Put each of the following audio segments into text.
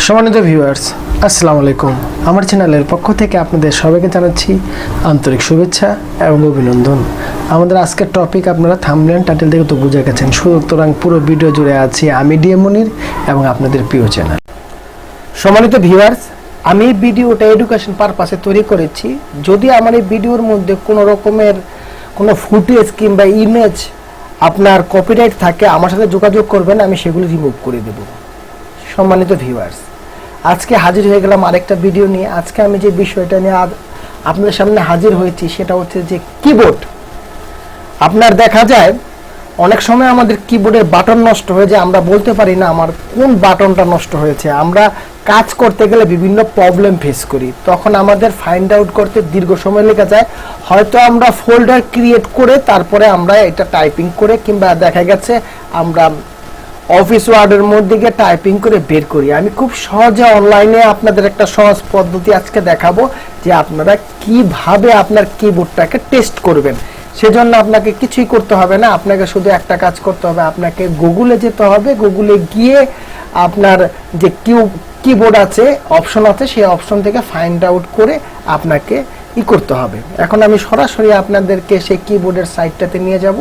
সম্মানিত ভিউয়ার্স, আসসালামু আলাইকুম। আমার চ্যানেলের পক্ষ থেকে আপনাদের সবাইকে জানাচ্ছি আন্তরিক শুভেচ্ছা এবং অভিনন্দন। আমাদের আজকের টপিক আপনারা থাম্বনেল টাইটেল থেকে তো বুঝে গেছেন, সুতরাং পুরো ভিডিও জুড়ে আছি আমি ডিএম মনির এবং আপনাদের প্রিয় চ্যানেল। সম্মানিত ভিউয়ার্স, আমি এই ভিডিওটা এডুকেশন পারপাসে তৈরি করেছি। যদি আমার এই ভিডিওর মধ্যে কোনো রকমের কোনো ফুটেজ কিংবা ইমেজ আপনার কপিরাইট থাকে, আমার সাথে যোগাযোগ করবেন, আমি সেগুলো রিমুভ করে দেব। সম্মানিত ভিউয়ার্স, আজকে হাজির হয়ে গেলাম আরেকটা ভিডিও নিয়ে। আজকে আমি যে বিষয়টা নিয়ে আপনাদের সামনে হাজির হয়েছি সেটা হচ্ছে যে কিবোর্ড। আপনার দেখা যায় অনেক সময় আমাদের কিবোর্ডের বাটন নষ্ট হয়ে যায়, আমরা বলতে পারি না আমার কোন বাটনটা নষ্ট হয়েছে। আমরা কাজ করতে গেলে বিভিন্ন প্রবলেম ফেস করি, তখন আমাদের ফাইন্ড আউট করতে দীর্ঘ সময় লেগে যায়। হয়তো আমরা ফোল্ডার ক্রিয়েট করে তারপরে আমরা এটা টাইপিং করে কিংবা দেখা গেছে আমরা অফিস ওয়ার্ডের মধ্যে গিয়ে টাইপিং করে বের করি। আমি খুব সহজে অনলাইনে আপনাদের একটা সহজ পদ্ধতি আজকে দেখাবো যে আপনারা কিভাবে আপনার কিবোর্ডটাকে টেস্ট করবেন। সেজন্য আপনাকে কিছুই করতে হবে না, আপনাকে শুধু একটা কাজ করতে হবে, আপনাকে গুগলে যেতে হবে। গুগলে গিয়ে আপনার যে কিবোর্ড আছে, অপশন আছে, সেই অপশন থেকে ফাইন্ড আউট করে আপনাকে করতে হবে। এখন আমি সরাসরি আপনাদেরকে সেই কিবোর্ডের সাইটটাতে নিয়ে যাব,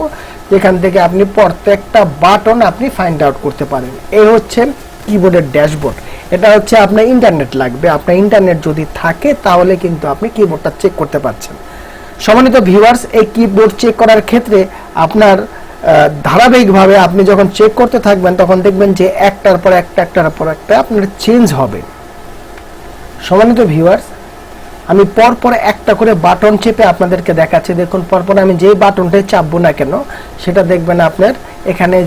যেখান থেকে আপনি প্রত্যেকটা বাটন আপনি ফাইন্ড আউট করতে পারেন। এই হচ্ছে কিবোর্ডের ড্যাশবোর্ড। এটা হচ্ছে আপনার ইন্টারনেট লাগবে, আপনার ইন্টারনেট যদি থাকে তাহলে কিন্তু আপনি কিবোর্ডটা চেক করতে পারছেন। সম্মানিত ভিউয়ার্স, এই কিবোর্ড চেক করার ক্ষেত্রে আপনার ধারাবাহিকভাবে আপনি যখন চেক করতে থাকবেন তখন দেখবেন যে একটার পর একটা আপনার চেঞ্জ হবে। সম্মানিত ভিউয়ার্স, আমি পরপর একটা করে বাটন চেপে আপনাদেরকে দেখাচ্ছি। দেখুন, পরপর আমি যেই বাটনটাই চাপবো না কেন সেটা দেখবেন আপনার এখানে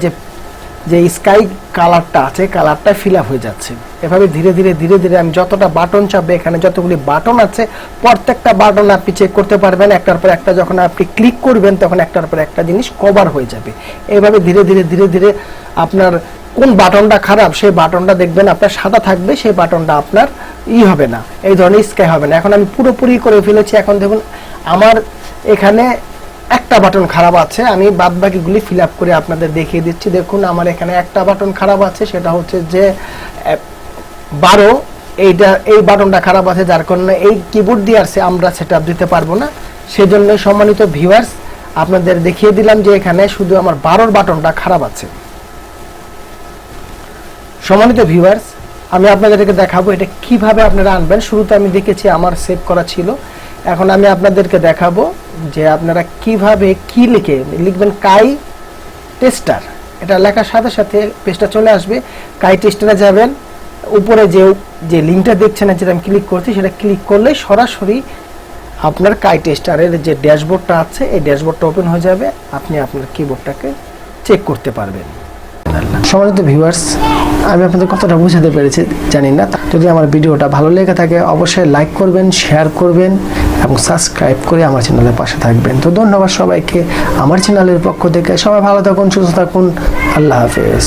যে স্কাই কালারটা আছে, কালারটা ফিল আপ হয়ে যাচ্ছে। এভাবে ধীরে ধীরে আমি যতটা বাটন চাপবে, এখানে যতগুলি বাটন আছে প্রত্যেকটা বাটন আপনি চেক করতে পারবেন। একটার পর একটা যখন আপনি ক্লিক করবেন তখন একটার পর একটা জিনিস কভার হয়ে যাবে। এইভাবে ধীরে ধীরে আপনার কোন বাটনটা খারাপ সেই বাটনটা দেখবেন আপনার সাদা থাকবে, সেই বাটনটা আপনার হবে না, এই ধরনের স্কাই হবে না। এখন আমি পুরোপুরি করে ফেলেছি। এখন দেখুন আমার এখানে একটা বাটন খারাপ আছে, আমি বাদ বাকিগুলি ফিল আপ করে আপনাদের দেখিয়ে দিচ্ছি। দেখুন আমার এখানে একটা বাটন খারাপ আছে, সেটা হচ্ছে যে 12। এই বাটনটা খারাপ আছে, যার কারণে এই কিবোর্ড দিয়ে আসছে আমরা সেটআপ দিতে পারবো না। সেজন্য সম্মানিত ভিউয়ার্স, আপনাদের দেখিয়ে দিলাম যে এখানে শুধু আমার 12 বাটনটা খারাপ আছে। সম্মানিত ভিউয়ার্স, আমি আপনাদেরকে দেখাবো এটা কিভাবে আপনারা আনবেন। শুরুতে আমি দেখেছি আমার সেভ করা ছিল, এখন আমি আপনাদেরকে দেখাবো যে আপনারা কিভাবে লিখবেন কাই টেস্টার। এটা লেখার সাথে সাথে পেজটা চলে আসবে। কাই টেস্টারে যাবেন, উপরে যে লিঙ্কটা দেখছেন যেটা আমি ক্লিক করছি সেটা ক্লিক করলে সরাসরি আপনার কাই টেস্টারের যে ড্যাশবোর্ডটা আছে এই ড্যাশবোর্ডটা ওপেন হয়ে যাবে। আপনি আপনার কিবোর্ডটাকে চেক করতে পারবেন। সম্মানিত ভিউয়ার্স, আমি আপনাদের কতটা বুঝাতে পেরেছি জানি না। যদি আমার ভিডিওটা ভালো লেগে থাকে অবশ্যই লাইক করবেন, শেয়ার করবেন এবং সাবস্ক্রাইব করে আমার চ্যানেলের পাশে থাকবেন। তো ধন্যবাদ সবাইকে আমার চ্যানেলের পক্ষ থেকে। সবাই ভালো থাকুন, সুস্থ থাকুন, আল্লাহ হাফেজ।